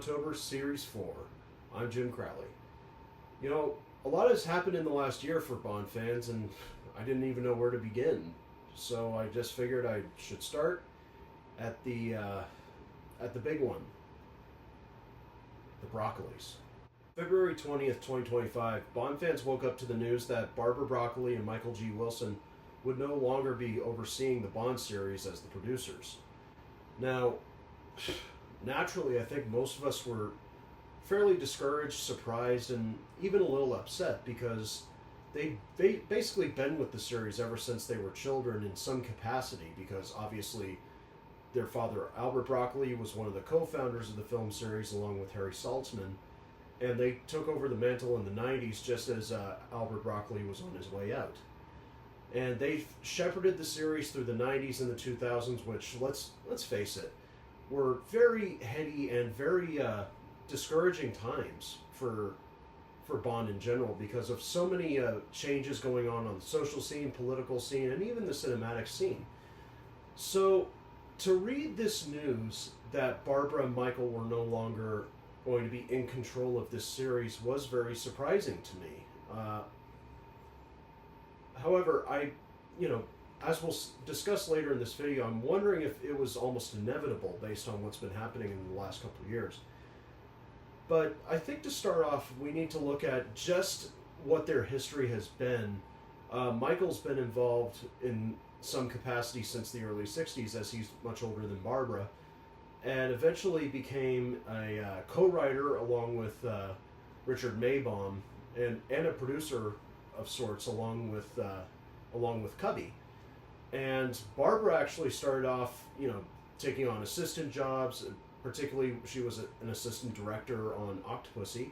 Bond-tober Series 4. I'm Jim Crowley. You know, a lot has happened in the last year for Bond fans, and I didn't even know where to begin. So I just figured I should start at the big one, the Broccolis. February 20th, 2025, Bond fans woke up to the news that Barbara Broccoli and Michael G. Wilson would no longer be overseeing the Bond series as the producers. Now, naturally, I think most of us were fairly discouraged, surprised, and even a little upset because they'd basically been with the series ever since they were children in some capacity, because obviously their father, Albert Broccoli, was one of the co-founders of the film series along with Harry Saltzman, and they took over the mantle in the 90s just as Albert Broccoli was on his way out. And they shepherded the series through the 90s and the 2000s, which, let's face it, were very heady and very discouraging times for Bond in general, because of so many changes going on the social scene, political scene, and even the cinematic scene. So, to read this news that Barbara and Michael were no longer going to be in control of this series was very surprising to me. However, as we'll discuss later in this video, I'm wondering if it was almost inevitable based on what's been happening in the last couple of years. But I think to start off, we need to look at just what their history has been. Michael's been involved in some capacity since the early 60s, as he's much older than Barbara, and eventually became a co-writer along with Richard Maybaum, and a producer of sorts along with Cubby. And Barbara actually started off, taking on assistant jobs. Particularly, she was an assistant director on Octopussy.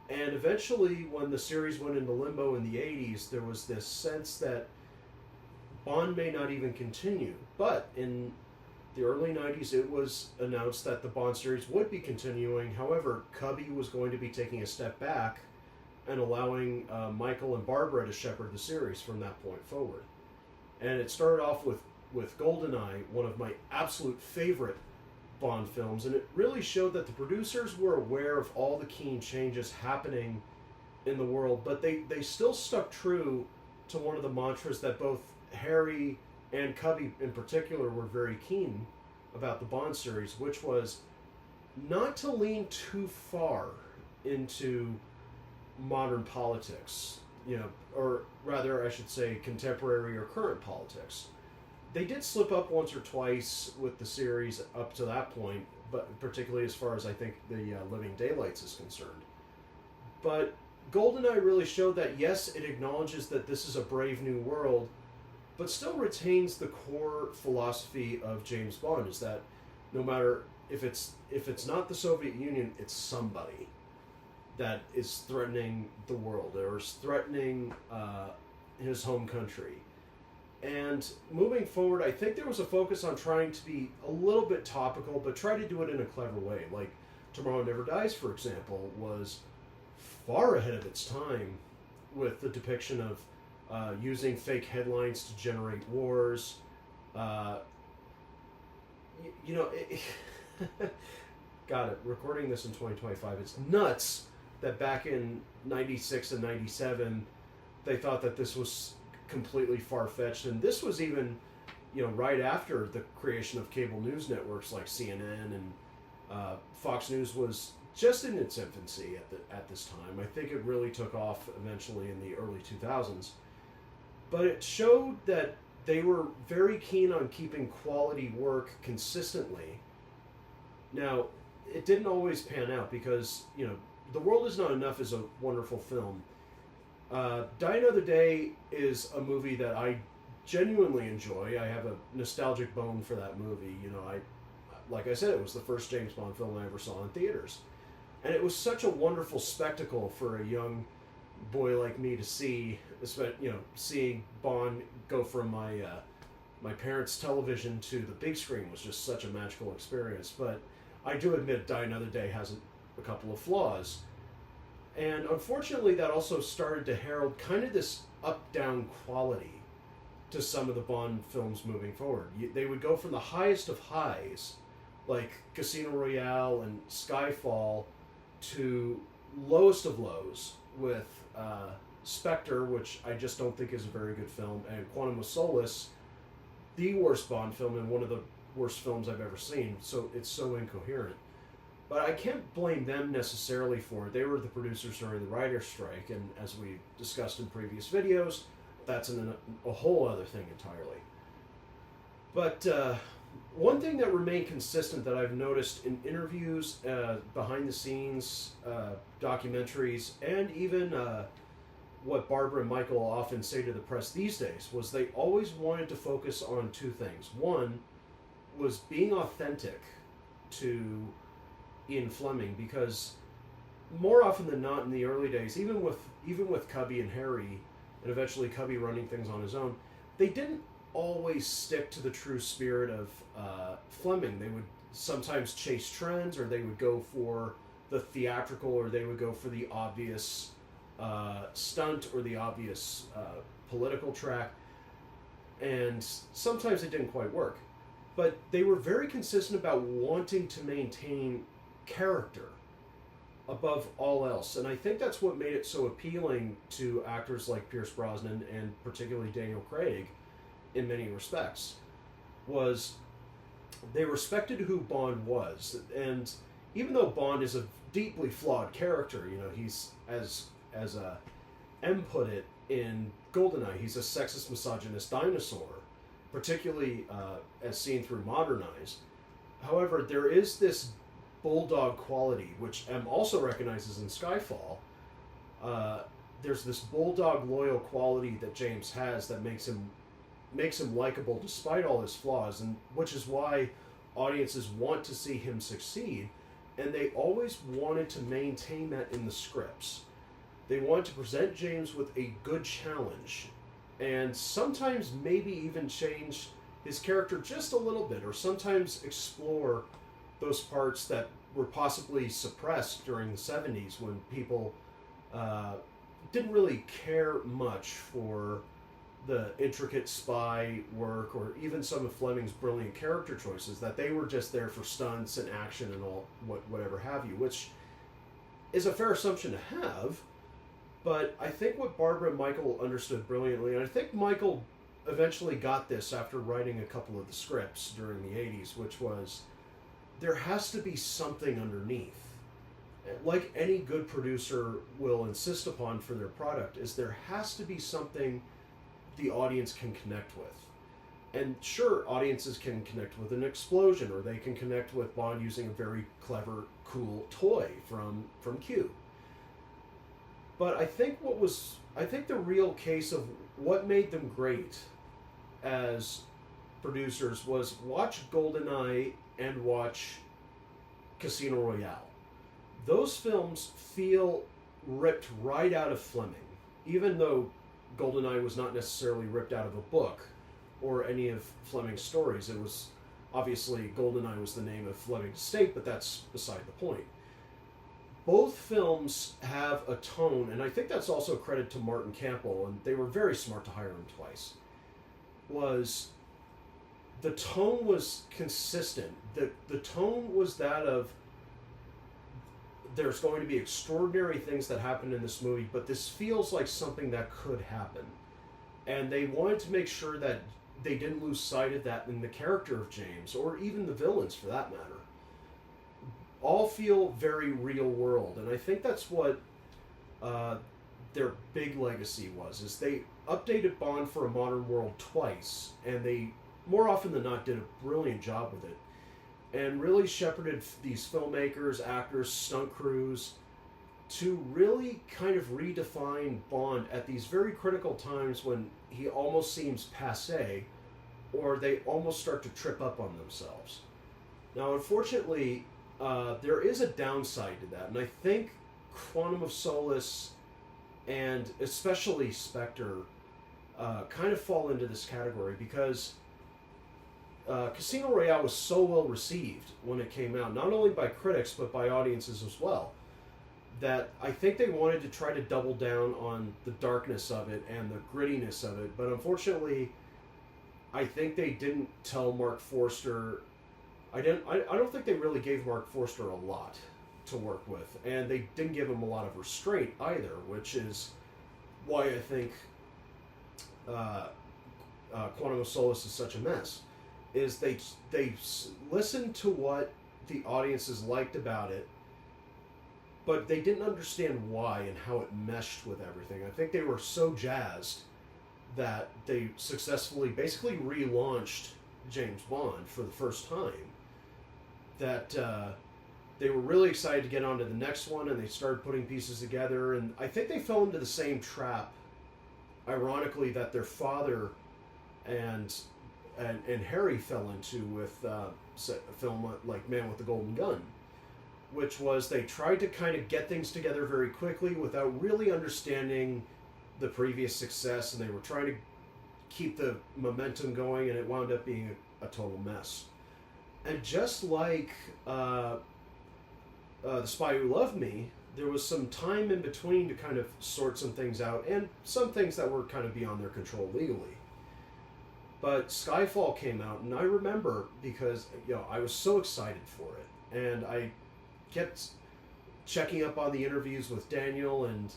And eventually, when the series went into limbo in the 80s, there was this sense that Bond may not even continue. But in the early 90s, it was announced that the Bond series would be continuing. However, Cubby was going to be taking a step back and allowing Michael and Barbara to shepherd the series from that point forward. And it started off with GoldenEye, one of my absolute favorite Bond films, and it really showed that the producers were aware of all the keen changes happening in the world, but they still stuck true to one of the mantras that both Harry and Cubby in particular were very keen about the Bond series, which was not to lean too far into modern politics, or rather I should say contemporary or current politics. They did slip up once or twice with the series up to that point, but particularly as far as I think the Living Daylights is concerned. But GoldenEye really showed that, yes, it acknowledges that this is a brave new world, but still retains the core philosophy of James Bond, is that no matter if it's not the Soviet Union, it's somebody that is threatening the world or is threatening his home country. And moving forward, I think there was a focus on trying to be a little bit topical, but try to do it in a clever way. Like Tomorrow Never Dies, for example, was far ahead of its time with the depiction of using fake headlines to generate wars. Got it. Recording this in 2025, it's nuts that back in 96 and 97, they thought that this was completely far-fetched, and this was even right after the creation of cable news networks like CNN, and Fox News was just in its infancy at this time. I think it really took off eventually in the early 2000s, but it showed that they were very keen on keeping quality work consistently. Now, it didn't always pan out because The World Is Not Enough is a wonderful film. Die Another Day is a movie that I genuinely enjoy. I have a nostalgic bone for that movie. Like I said, it was the first James Bond film I ever saw in theaters. And it was such a wonderful spectacle for a young boy like me to see, seeing Bond go from my parents' television to the big screen was just such a magical experience. But I do admit Die Another Day has a couple of flaws. And unfortunately, that also started to herald kind of this up-down quality to some of the Bond films moving forward. They would go from the highest of highs like Casino Royale and Skyfall to lowest of lows with Spectre, which I just don't think is a very good film, and Quantum of Solace, the worst Bond film and one of the worst films I've ever seen. So it's so incoherent. But I can't blame them necessarily for it. They were the producers during the writer's strike, and as we discussed in previous videos, that's a whole other thing entirely. But one thing that remained consistent that I've noticed in interviews, behind the scenes, documentaries, and even what Barbara and Michael often say to the press these days, was they always wanted to focus on two things. One was being authentic to Ian Fleming, because more often than not in the early days, even with Cubby and Harry, and eventually Cubby running things on his own, they didn't always stick to the true spirit of Fleming. They would sometimes chase trends, or they would go for the theatrical, or they would go for the obvious stunt or the obvious political track, and sometimes it didn't quite work. But they were very consistent about wanting to maintain character above all else, and I think that's what made it so appealing to actors like Pierce Brosnan and particularly Daniel Craig in many respects, was they respected who Bond was. And even though Bond is a deeply flawed character, you know, he's, as M put it in GoldenEye, he's a sexist, misogynist dinosaur, particularly as seen through Modern Eyes. However, there is this bulldog quality, which M also recognizes in Skyfall. There's this bulldog loyal quality that James has that makes him likable despite all his flaws, and which is why audiences want to see him succeed, and they always wanted to maintain that in the scripts. They wanted to present James with a good challenge, and sometimes maybe even change his character just a little bit, or sometimes explore those parts that were possibly suppressed during the 70s when people didn't really care much for the intricate spy work, or even some of Fleming's brilliant character choices, that they were just there for stunts and action and all whatever have you, which is a fair assumption to have. But I think what Barbara and Michael understood brilliantly, and I think Michael eventually got this after writing a couple of the scripts during the 80s, which was, there has to be something underneath. Like any good producer will insist upon for their product, is there has to be something the audience can connect with. And sure, audiences can connect with an explosion, or they can connect with Bond using a very clever, cool toy from Q. But I think the real case of what made them great as producers was watch GoldenEye and watch Casino Royale. Those films feel ripped right out of Fleming, even though GoldenEye was not necessarily ripped out of a book or any of Fleming's stories. It was, obviously, GoldenEye was the name of Fleming's estate, but that's beside the point. Both films have a tone, and I think that's also a credit to Martin Campbell, and they were very smart to hire him twice, was the tone was consistent. The tone was that of, there's going to be extraordinary things that happen in this movie, but this feels like something that could happen. And they wanted to make sure that they didn't lose sight of that in the character of James, or even the villains for that matter. All feel very real world, and I think that's what their big legacy was, is they updated Bond for a modern world twice, and they, more often than not, did a brilliant job with it, and really shepherded these filmmakers, actors, stunt crews to really kind of redefine Bond at these very critical times when he almost seems passé, or they almost start to trip up on themselves. Now, unfortunately, there is a downside to that, and I think Quantum of Solace and especially Spectre kind of fall into this category, because Casino Royale was so well received when it came out, not only by critics but by audiences as well, that I think they wanted to try to double down on the darkness of it and the grittiness of it, but unfortunately I think they didn't tell Mark Forster I don't think they really gave Mark Forster a lot to work with, and they didn't give him a lot of restraint either, which is why I think Quantum of Solace is such a mess. Is they listened to what the audiences liked about it, but they didn't understand why and how it meshed with everything. I think they were so jazzed that they successfully basically relaunched James Bond for the first time that they were really excited to get on to the next one, and they started putting pieces together, and I think they fell into the same trap, ironically, that their father and Harry fell into with a film like Man with the Golden Gun, which was they tried to kind of get things together very quickly without really understanding the previous success, and they were trying to keep the momentum going, and it wound up being a total mess. And just like The Spy Who Loved Me, there was some time in between to kind of sort some things out, and some things that were kind of beyond their control legally. But Skyfall came out, and I remember because I was so excited for it, and I kept checking up on the interviews with Daniel and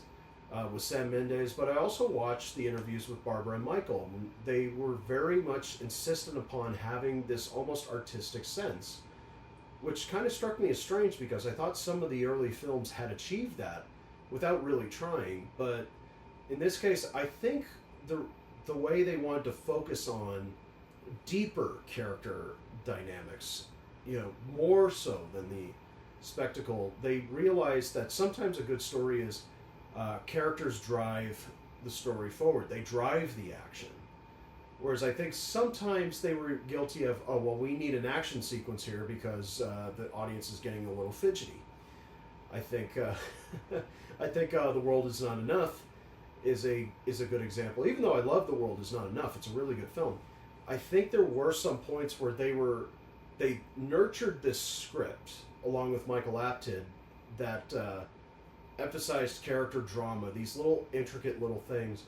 with Sam Mendes, but I also watched the interviews with Barbara and Michael, and they were very much insistent upon having this almost artistic sense, which kind of struck me as strange because I thought some of the early films had achieved that without really trying. But in this case, I think the way they wanted to focus on deeper character dynamics, more so than the spectacle, they realized that sometimes a good story is characters drive the story forward. They drive the action. Whereas I think sometimes they were guilty of, we need an action sequence here because the audience is getting a little fidgety. I think The World Is Not Enough is a good example. Even though I love The World Is Not Enough, it's a really good film. I think there were some points where they nurtured this script along with Michael Apted that emphasized character drama, these little intricate little things,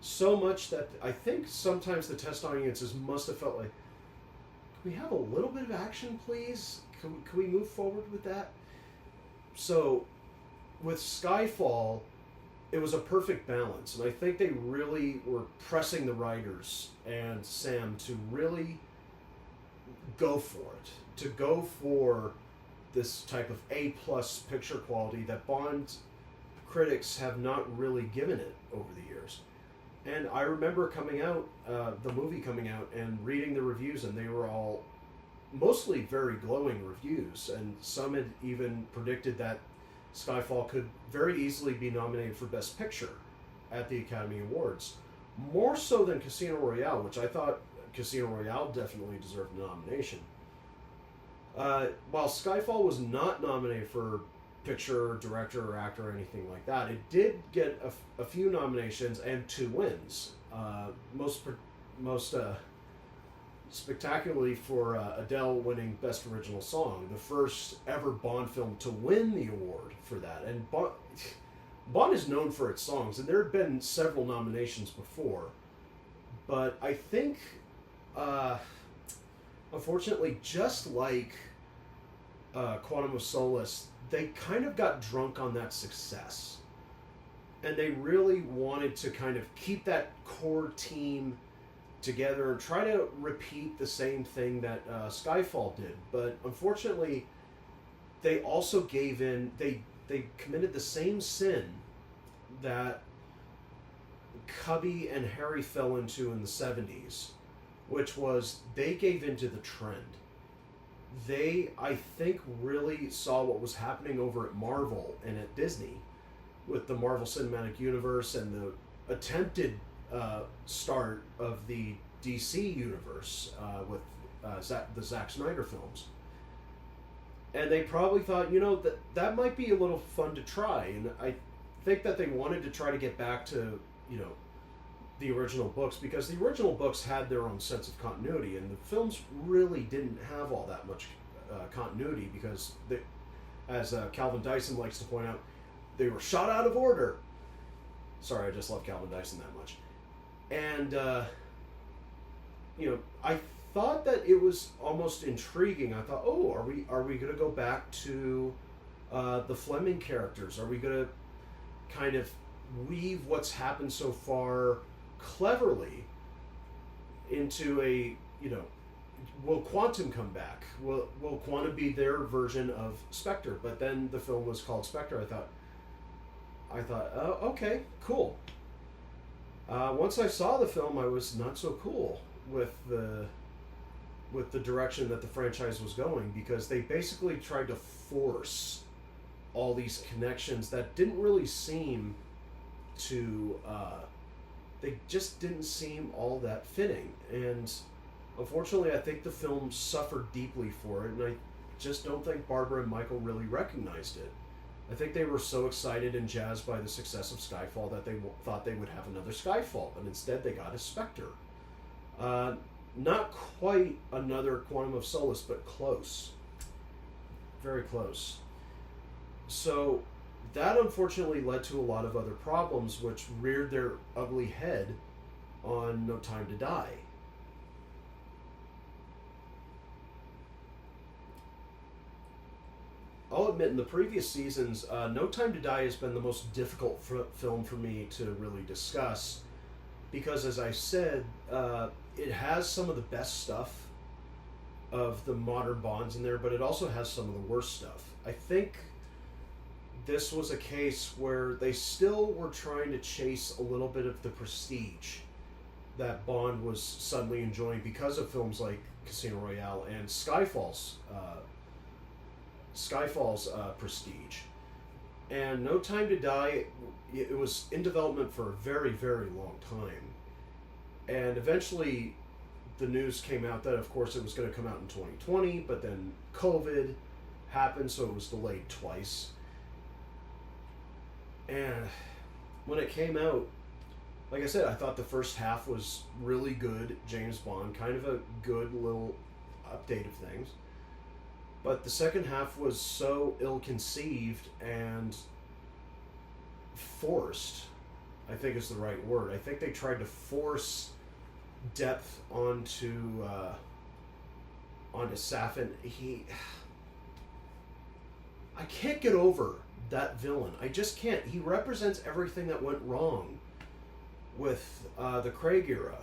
so much that I think sometimes the test audiences must have felt like, can we have a little bit of action, please? Can we move forward with that? So with Skyfall, it was a perfect balance, and I think they really were pressing the writers and Sam to really go for it, to go for this type of A-plus picture quality that Bond critics have not really given it over the years. And I remember the movie coming out and reading the reviews, and they were all mostly very glowing reviews, and some had even predicted that Skyfall could very easily be nominated for Best Picture at the Academy Awards. More so than Casino Royale, which I thought Casino Royale definitely deserved a nomination. While Skyfall was not nominated for picture, director, or actor, or anything like that, it did get a few nominations and 2 wins. Most spectacularly for Adele winning Best Original Song, the first ever Bond film to win the award for that. And Bond is known for its songs, and there have been several nominations before. But I think, unfortunately, just like Quantum of Solace, they kind of got drunk on that success. And they really wanted to kind of keep that core team together and try to repeat the same thing that Skyfall did. But unfortunately, they also gave in, they committed the same sin that Cubby and Harry fell into in the 70s, which was they gave into the trend. They, I think, really saw what was happening over at Marvel and at Disney with the Marvel Cinematic Universe and the attempted start of the DC universe with the Zack Snyder films. And they probably thought, that might be a little fun to try. And I think that they wanted to try to get back to, the original books, because the original books had their own sense of continuity, and the films really didn't have all that much continuity because, as Calvin Dyson likes to point out, they were shot out of order. Sorry, I just love Calvin Dyson that much. And, I thought that it was almost intriguing. I thought, oh, are we going to go back to the Fleming characters? Are we going to kind of weave what's happened so far cleverly into a, will Quantum come back? Will Quantum be their version of Spectre? But then the film was called Spectre. I thought, oh, okay, cool. Once I saw the film, I was not so cool with the direction that the franchise was going, because they basically tried to force all these connections that didn't really seem to they just didn't seem all that fitting. And unfortunately, I think the film suffered deeply for it, and I just don't think Barbara and Michael really recognized it. I think they were so excited and jazzed by the success of Skyfall that they thought they would have another Skyfall, but instead they got a Spectre. Not quite another Quantum of Solace, but close. Very close. So that unfortunately led to a lot of other problems, which reared their ugly head on No Time to Die. I'll admit, in the previous seasons, No Time to Die has been the most difficult film for me to really discuss, because, as I said, it has some of the best stuff of the modern Bonds in there, but it also has some of the worst stuff. I think this was a case where they still were trying to chase a little bit of the prestige that Bond was suddenly enjoying because of films like Casino Royale and Skyfall's prestige. And No Time to Die, it was in development for a very, very long time. And eventually the news came out that, of course, it was going to come out in 2020, but then COVID happened, so it was delayed twice. And when it came out, like I said, I thought the first half was really good James Bond, kind of a good little update of things. But the second half was so ill-conceived and forced, I think is the right word. I think they tried to force depth onto Safin. I can't get over that villain. I just can't. He represents everything that went wrong with the Craig era.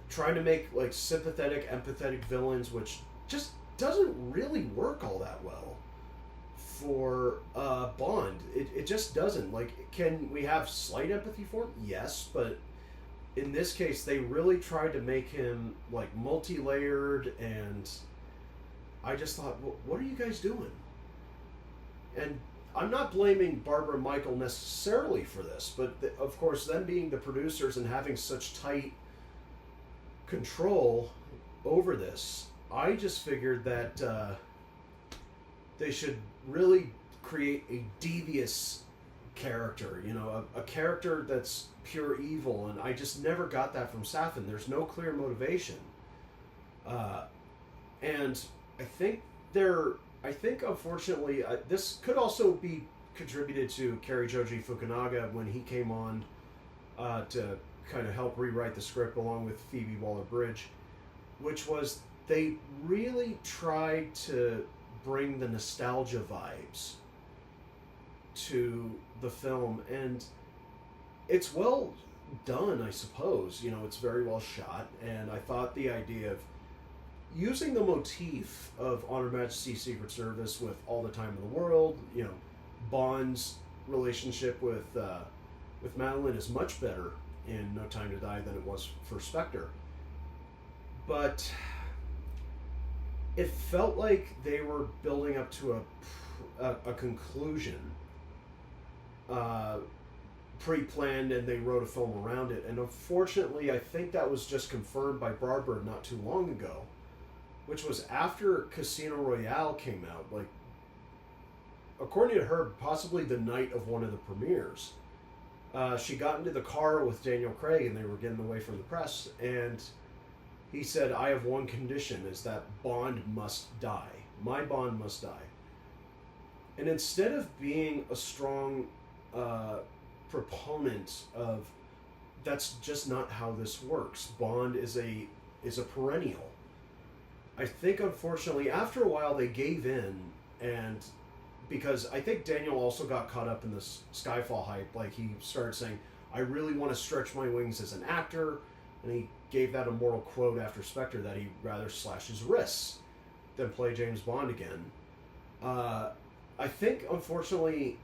Trying to make like sympathetic, empathetic villains, which just doesn't really work all that well for Bond. It just doesn't. Like, can we have slight empathy for him? Yes, but in this case, they really tried to make him like multi-layered, and I just thought, what are you guys doing? And I'm not blaming Barbara and Michael necessarily for this, but of course, them being the producers and having such tight control over this, I just figured that they should really create a devious character, a character that's pure evil, and I just never got that from Safin. There's no clear motivation. And I think unfortunately, this could also be contributed to Cary Joji Fukunaga when he came on to kind of help rewrite the script along with Phoebe Waller-Bridge, which was they really tried to bring the nostalgia vibes to the film, and it's well done, I suppose. It's very well shot, and I thought the idea of using the motif of On Her Majesty's Secret Service with All the Time in the World, Bond's relationship with Madeline is much better in No Time to Die than it was for Spectre. But it felt like they were building up to a conclusion, pre-planned, and they wrote a film around it. And unfortunately, I think that was just confirmed by Barbara not too long ago, which was after Casino Royale came out. Like, according to her, possibly the night of one of the premieres. She got into the car with Daniel Craig, and they were getting away from the press, and he said, "I have one condition, is that Bond must die. My Bond must die." And instead of being a strong proponent of that's just not how this works. Bond is a perennial. I think unfortunately after a while they gave in, and because I think Daniel also got caught up in this Skyfall hype. Like he started saying, "I really want to stretch my wings as an actor," and he gave that immortal quote after Spectre that he'd rather slash his wrists than play James Bond again. I think unfortunately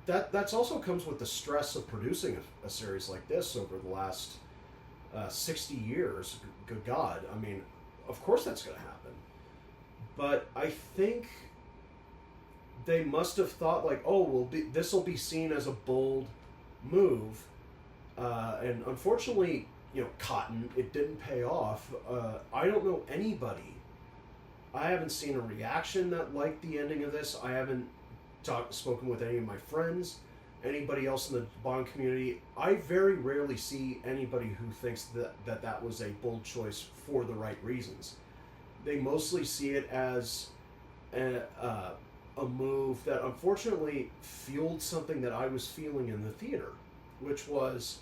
that's also comes with the stress of producing a series like this over the last 60 years. Good God, I mean, of course that's going to happen. But I think they must have thought like, oh, well, this will be seen as a bold move, and unfortunately, Cotton, it didn't pay off. I don't know anybody. I haven't seen a reaction that liked the ending of this. I haven't spoken with any of my friends, anybody else in the Bond community. I very rarely see anybody who thinks that was a bold choice for the right reasons. They mostly see it as a move that unfortunately fueled something that I was feeling in the theater, which was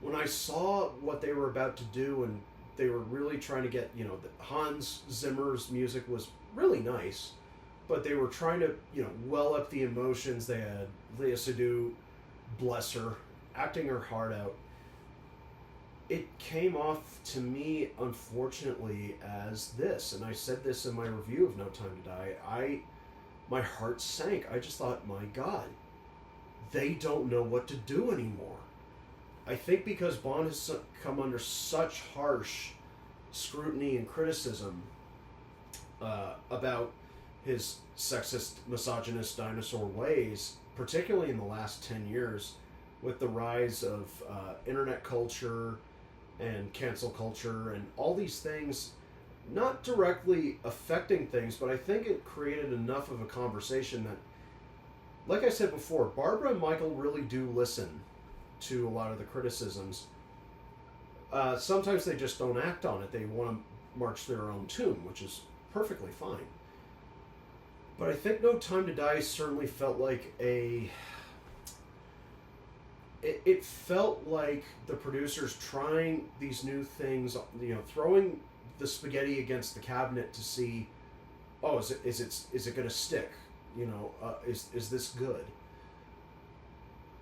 when I saw what they were about to do, and they were really trying to get, Hans Zimmer's music was really nice, but they were trying to, well up the emotions. They had Léa Seydoux, bless her, acting her heart out. It came off to me, unfortunately, as this, and I said this in my review of No Time to Die. My heart sank. I just thought, my God, they don't know what to do anymore. I think because Bond has come under such harsh scrutiny and criticism about his sexist, misogynist dinosaur ways, particularly in the last 10 years, with the rise of internet culture and cancel culture and all these things, not directly affecting things, but I think it created enough of a conversation that, like I said before, Barbara and Michael really do listen to a lot of the criticisms. Sometimes they just don't act on it. They want to march their own tune, which is perfectly fine. But I think No Time to Die certainly felt like it felt like the producers trying these new things, throwing the spaghetti against the cabinet to see, oh, is it going to stick? Is this good?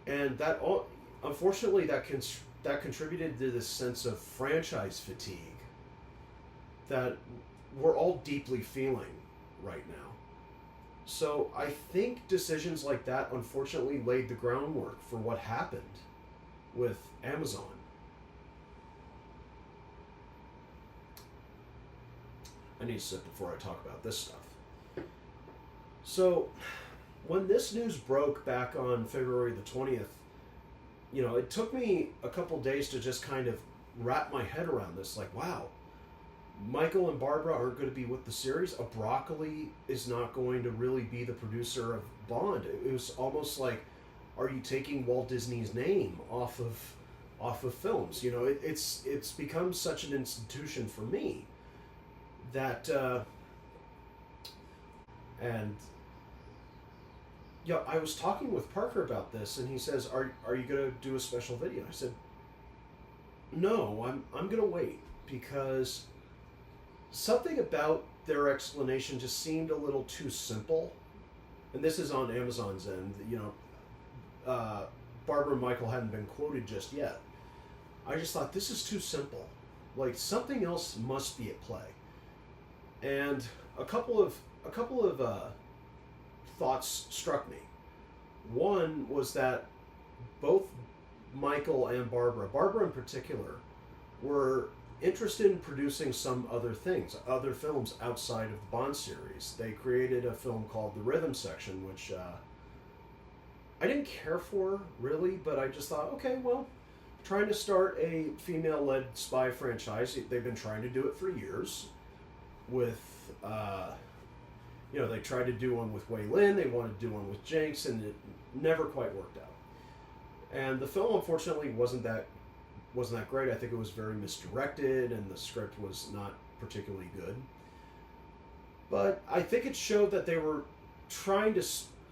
And that all, unfortunately, that contributed to this sense of franchise fatigue that we're all deeply feeling right now. So I think decisions like that unfortunately laid the groundwork for what happened with Amazon. I need to sip before I talk about this stuff. So when this news broke back on February the 20th, it took me a couple days to just kind of wrap my head around this. Like, wow, Michael and Barbara aren't going to be with the series. Broccoli is not going to really be the producer of Bond. It was almost like, are you taking Walt Disney's name off of films? It's become such an institution for me that I was talking with Parker about this, and he says, "Are you going to do a special video?" I said, "No, I'm going to wait, because something about their explanation just seemed a little too simple." And this is on Amazon's end. Barbara and Michael hadn't been quoted just yet. I just thought, this is too simple. Like, something else must be at play. And a couple of thoughts struck me. One was that both Michael and Barbara in particular, were interested in producing some other things, other films outside of the Bond series. They created a film called The Rhythm Section, which I didn't care for, really, but I just thought, okay, well, trying to start a female-led spy franchise. They've been trying to do it for years with, they tried to do one with Wei Lin, they wanted to do one with Jinx, and it never quite worked out. And the film, unfortunately, wasn't that great. I think it was very misdirected, and the script was not particularly good. But I think it showed that they were trying to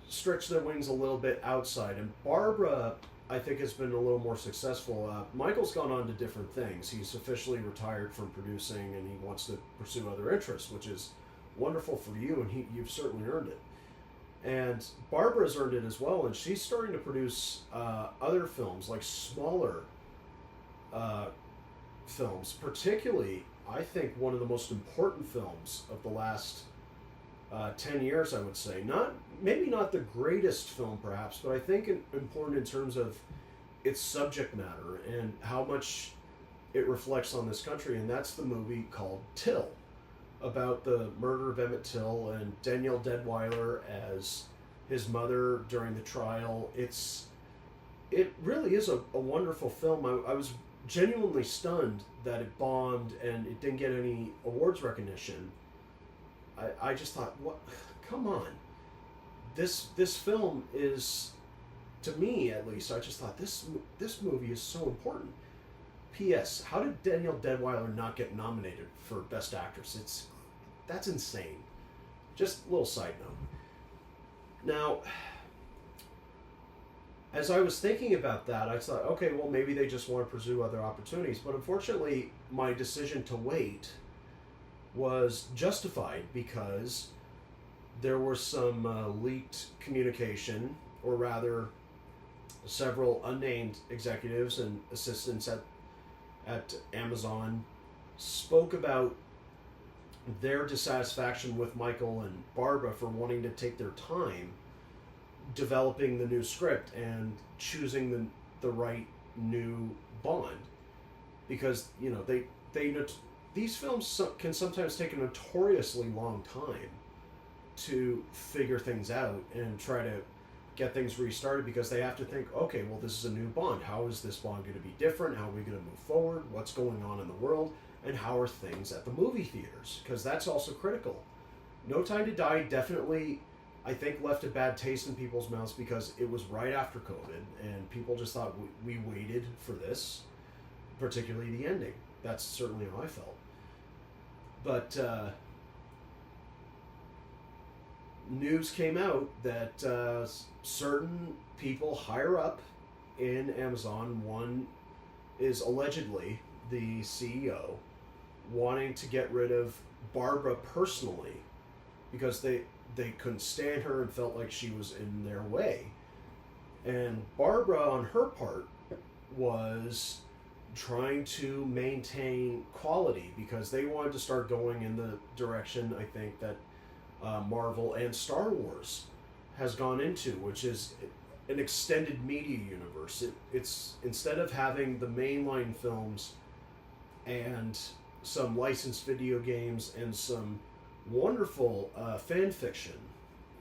stretch their wings a little bit outside. And Barbara I think has been a little more successful. Michael's gone on to different things. He's officially retired from producing, and he wants to pursue other interests, which is wonderful for you, and you've certainly earned it. And Barbara's earned it as well, and she's starting to produce other films, like smaller uh, films. Particularly, I think one of the most important films of the last 10 years, I would say. Maybe not the greatest film, perhaps, but I think important in terms of its subject matter and how much it reflects on this country, and that's the movie called Till, about the murder of Emmett Till and Danielle Deadwyler as his mother during the trial. It really is a wonderful film. I was genuinely stunned that it bombed and it didn't get any awards recognition. I just thought, what? Come on. This film is, to me at least, I just thought this movie is so important. P.S. How did Danielle Deadwyler not get nominated for Best Actress? That's insane. Just a little side note. Now, as I was thinking about that, I thought, okay, well, maybe they just want to pursue other opportunities. But unfortunately, my decision to wait was justified because there was some leaked communication, or rather, several unnamed executives and assistants at Amazon spoke about their dissatisfaction with Michael and Barbara for wanting to take their time developing the new script and choosing the right new Bond, because these films can sometimes take a notoriously long time to figure things out and try to get things restarted, because they have to think, okay, well, this is a new Bond. How is this Bond going to be different? How are we going to move forward? What's going on in the world? And how are things at the movie theaters? Because that's also critical. No Time to Die definitely, I think, left a bad taste in people's mouths because it was right after COVID, and people just thought we waited for this, particularly the ending. That's certainly how I felt. But news came out that certain people higher up in Amazon, one is allegedly the CEO, wanting to get rid of Barbara personally because they couldn't stand her and felt like she was in their way. And Barbara, on her part, was trying to maintain quality because they wanted to start going in the direction, I think, that Marvel and Star Wars has gone into, which is an extended media universe. It's instead of having the mainline films and some licensed video games and some wonderful fan fiction,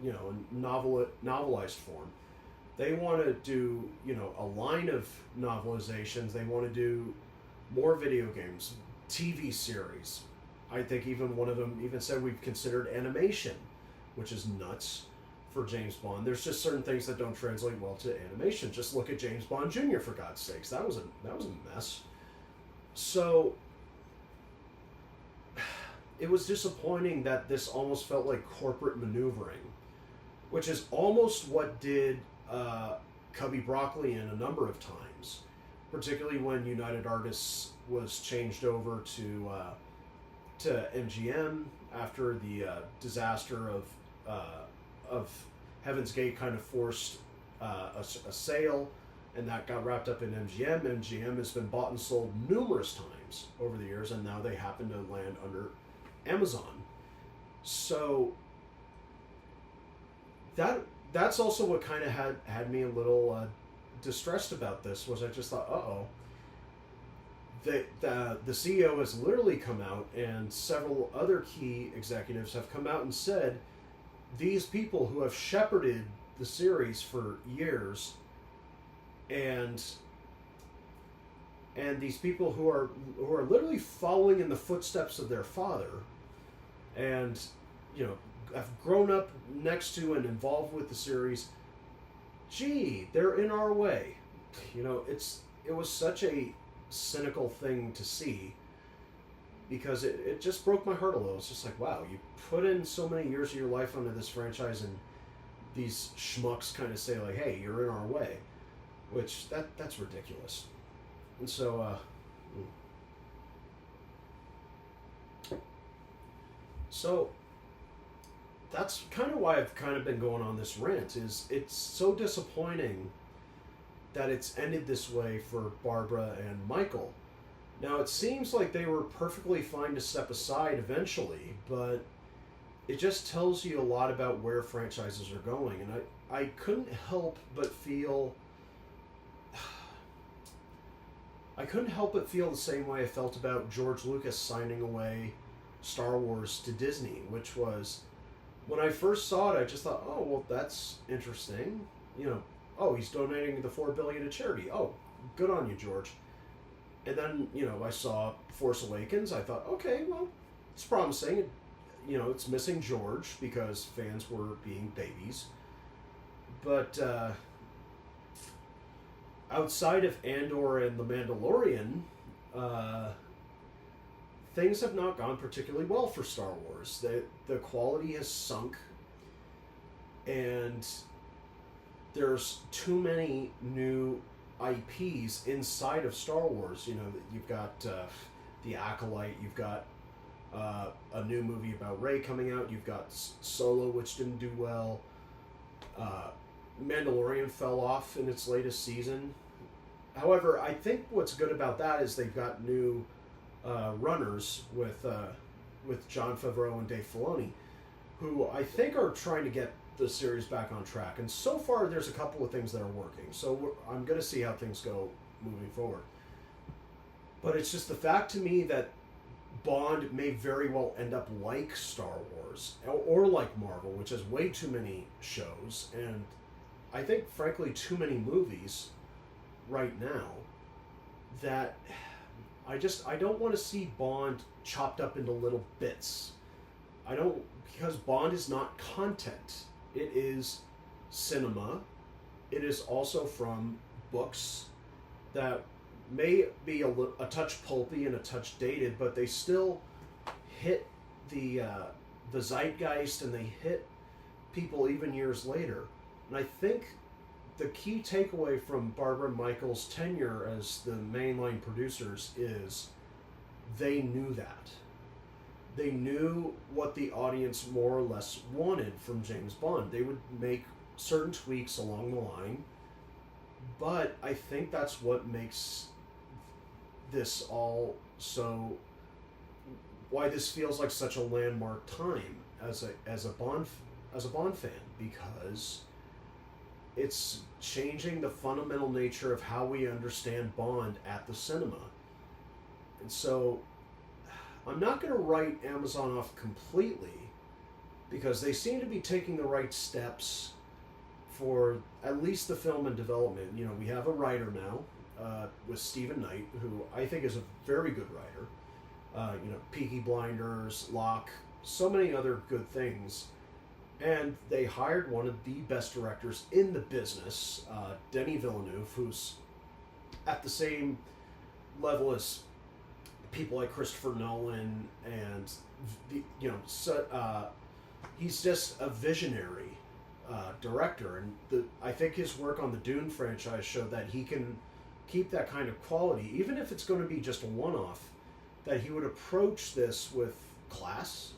in novelized form, they want to do, a line of novelizations. They want to do more video games, TV series. I think even one of them even said we've considered animation, which is nuts for James Bond. There's just certain things that don't translate well to animation. Just look at James Bond Jr., for God's sakes. That was a mess. So it was disappointing that this almost felt like corporate maneuvering, which is almost what did Cubby Broccoli in a number of times, particularly when United Artists was changed over to MGM after the disaster of Heaven's Gate kind of forced a sale, and that got wrapped up in MGM. MGM has been bought and sold numerous times over the years, and now they happen to land under Amazon. So that's also what kind of had me a little distressed about this, was I just thought, the CEO has literally come out, and several other key executives have come out and said these people who have shepherded the series for years, and these people who are literally following in the footsteps of their father, and have grown up next to and involved with the series, they're in our way. It was such a cynical thing to see, because it just broke my heart a little. It's just like, wow, you put in so many years of your life onto this franchise, and these schmucks kind of say like, hey, you're in our way. which that's ridiculous. And so, so that's kind of why I've kind of been going on this rant. Is it's so disappointing that it's ended this way for Barbara and Michael. Now it seems like they were perfectly fine to step aside eventually, but it just tells you a lot about where franchises are going. And I couldn't help but feel the same way I felt about George Lucas signing away Star Wars to Disney, which was, when I first saw it, I just thought, oh, well, that's interesting. You know, oh, he's donating the $4 billion to charity. Oh, good on you, George. And then, you know, I saw Force Awakens. I thought, okay, well, it's promising. You know, it's missing George because fans were being babies. But outside of Andor and The Mandalorian, things have not gone particularly well for Star Wars. The quality has sunk, and there's too many new IPs inside of Star Wars. You know, you've got The Acolyte, you've got a new movie about Rey coming out, you've got Solo, which didn't do well. Mandalorian fell off in its latest season. However, I think what's good about that is they've got new runners with Jon Favreau and Dave Filoni, who I think are trying to get the series back on track. And so far, there's a couple of things that are working. So I'm going to see how things go moving forward. But it's just the fact to me that Bond may very well end up like Star Wars or like Marvel, which has way too many shows and I think, frankly, too many movies right now, that I don't want to see Bond chopped up into little bits. Because Bond is not content. It is cinema. It is also from books that may be a touch pulpy and a touch dated, but they still hit the zeitgeist, and they hit people even years later. And I think the key takeaway from Barbara and Michael's tenure as the mainline producers is they knew that. They knew what the audience more or less wanted from James Bond. They would make certain tweaks along the line, but I think that's what makes this all so, why this feels like such a landmark time as a Bond fan, because it's changing the fundamental nature of how we understand Bond at the cinema. And so I'm not going to write Amazon off completely, because they seem to be taking the right steps for at least the film and development. You know, we have a writer now with Stephen Knight, who I think is a very good writer. You know, Peaky Blinders, Locke, so many other good things. And they hired one of the best directors in the business, Denis Villeneuve, who's at the same level as people like Christopher Nolan, and he's just a visionary director. And I think his work on the Dune franchise showed that he can keep that kind of quality, even if it's going to be just a one-off, that he would approach this with class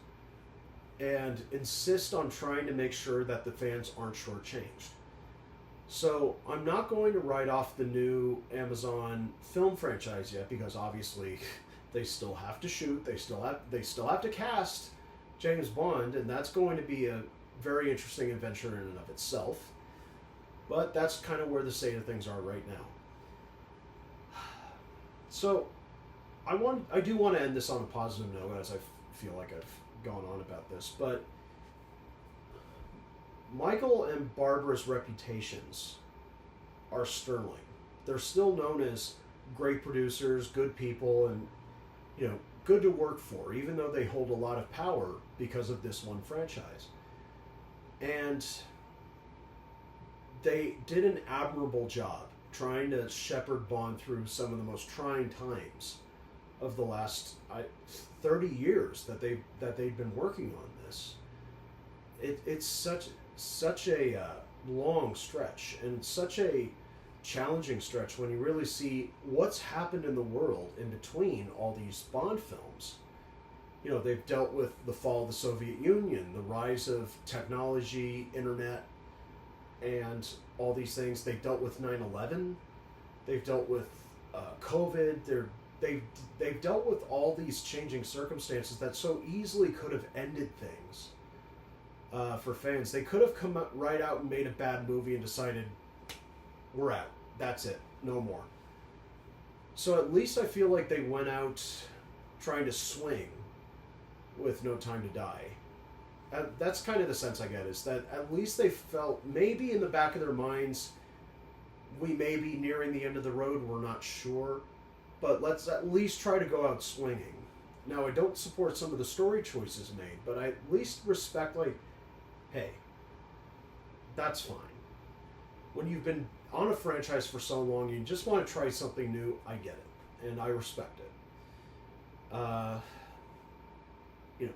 and insist on trying to make sure that the fans aren't shortchanged. So I'm not going to write off the new Amazon film franchise yet, because obviously they still have to shoot, they still have to cast James Bond, and that's going to be a very interesting adventure in and of itself. But that's kind of where the state of things are right now. So I do want to end this on a positive note, as I feel like I've gone on about this, but Michael and Barbara's reputations are sterling. They're still known as great producers, good people, and, you know, good to work for, even though they hold a lot of power because of this one franchise. And they did an admirable job trying to shepherd Bond through some of the most trying times of the last 30 years that they've been working on this. It's such a long stretch, and such a challenging stretch when you really see what's happened in the world in between all these Bond films. You know, they've dealt with the fall of the Soviet Union, the rise of technology, internet, and all these things. They've dealt with 9/11. They've dealt with COVID. They've dealt with all these changing circumstances that so easily could have ended things for fans. They could have come right out and made a bad movie and decided, we're out. That's it. No more. So at least I feel like they went out trying to swing with No Time to Die. That's kind of the sense I get, is that at least they felt, maybe in the back of their minds, we may be nearing the end of the road, we're not sure, but let's at least try to go out swinging. Now, I don't support some of the story choices made, but I at least respect, like, hey, that's fine. When you've been on a franchise for so long, you just want to try something new, I get it, and I respect it. You know,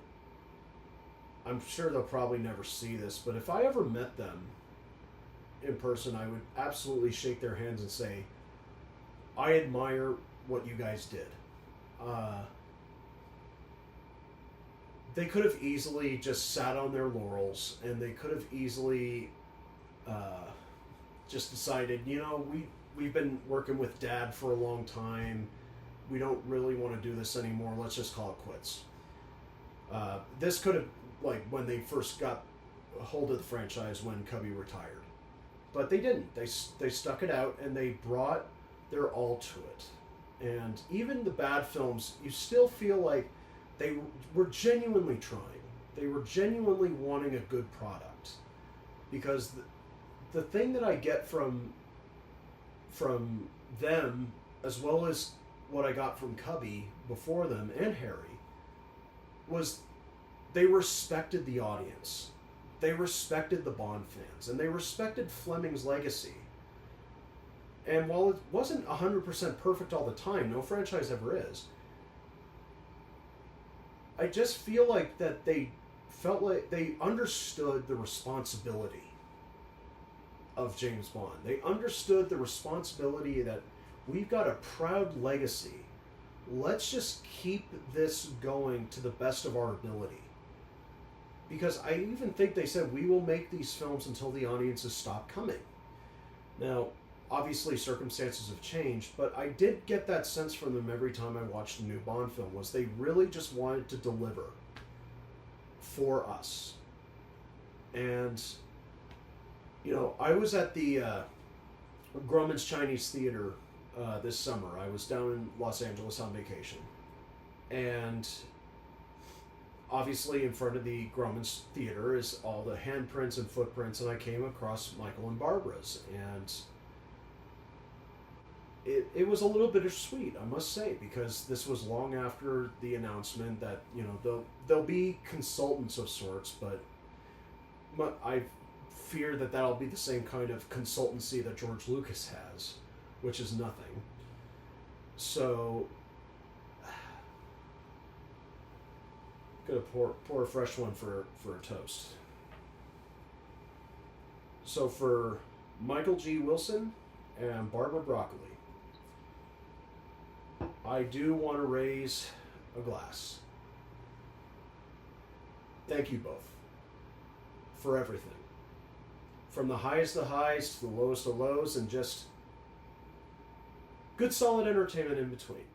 I'm sure they'll probably never see this, but if I ever met them in person, I would absolutely shake their hands and say, I admire what you guys did. They could have easily just sat on their laurels, and they could have easily just decided, you know, we've been working with Dad for a long time. We don't really want to do this anymore. Let's just call it quits. This could have, like, when they first got a hold of the franchise when Cubby retired. But they didn't. They stuck it out, and they brought their all to it. And even the bad films, you still feel like they were genuinely trying. They were genuinely wanting a good product. Because the thing that I get from them, as well as what I got from Cubby before them and Harry, was they respected the audience. They respected the Bond fans, and they respected Fleming's legacy. And while it wasn't 100% perfect all the time, no franchise ever is, I just feel like that they felt like they understood the responsibility of James Bond. They understood the responsibility that we've got a proud legacy. Let's just keep this going to the best of our ability. Because I even think they said, we will make these films until the audiences stop coming. Now, obviously circumstances have changed, but I did get that sense from them every time I watched a new Bond film, was they really just wanted to deliver for us. And, you know, I was at the Grumman's Chinese Theater this summer. I was down in Los Angeles on vacation. And obviously in front of the Grumman's Theater is all the handprints and footprints, and I came across Michael and Barbara's, and it was a little bittersweet, I must say, because this was long after the announcement that, you know, they'll be consultants of sorts, but I fear that that'll be the same kind of consultancy that George Lucas has, which is nothing. So, gonna pour a fresh one for a toast. So for Michael G. Wilson and Barbara Broccoli, I do want to raise a glass. Thank you both for everything. From the highest of highs to the lowest of lows, and just good solid entertainment in between.